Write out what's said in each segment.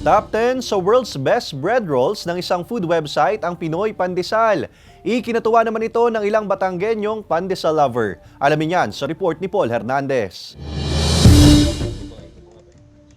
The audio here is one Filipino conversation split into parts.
Top 10 sa world's best bread rolls ng isang food website ang Pinoy Pandesal. Ikinatuwa naman ito ng ilang Batanggenyong pandesal lover. Alamin yan sa report ni Paul Hernandez.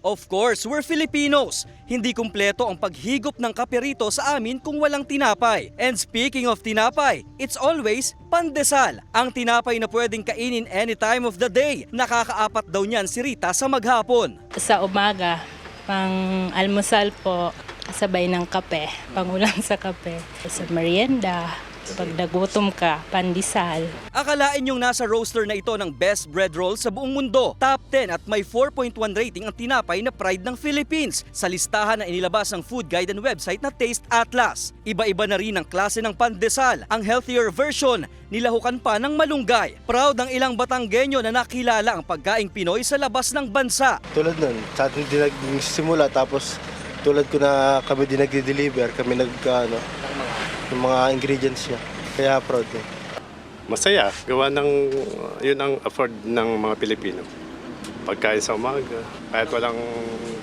Of course, we're Filipinos. Hindi kumpleto ang paghigop ng kape rito sa amin kung walang tinapay. And speaking of tinapay, it's always pandesal. Ang tinapay na pwedeng kainin any time of the day. Nakakaapat daw niyan si Rita sa maghapon. Sa umaga, pang almusal po, kasabay ng kape, pangulang sa kape. Sa merienda, pag nagutom ka, pandesal. Akalain yung nasa roster na ito ng best bread roll sa buong mundo. Top 10 at may 4.1 rating ang tinapay na pride ng Philippines sa listahan na inilabas ng food guide and website na Taste Atlas. Iba-iba na rin ang klase ng pandesal. Ang healthier version, nilahukan pa ng malunggay. Proud ang ilang Batanggenyo na nakilala ang pagkaing Pinoy sa labas ng bansa. Tulad nun, sa atin din nagsimula tapos tulad ko na kami din nagde-deliver, kami yung mga ingredients niya. Kaya proud ko. Masaya, gawa ng yun ang afford ng mga Pilipino. Pagkain sa umaga, kahit walang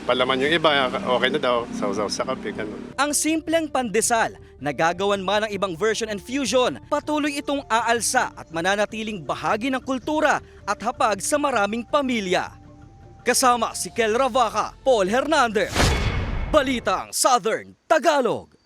palaman yung iba, okay na daw, sausaw sa kape, ganun. Ang simpleng pandesal, nagagawan man ng ibang version and fusion, patuloy itong aalsa at mananatiling bahagi ng kultura at hapag sa maraming pamilya. Kasama si Kel Ravaca, Paul Hernandez, Balitang Southern Tagalog.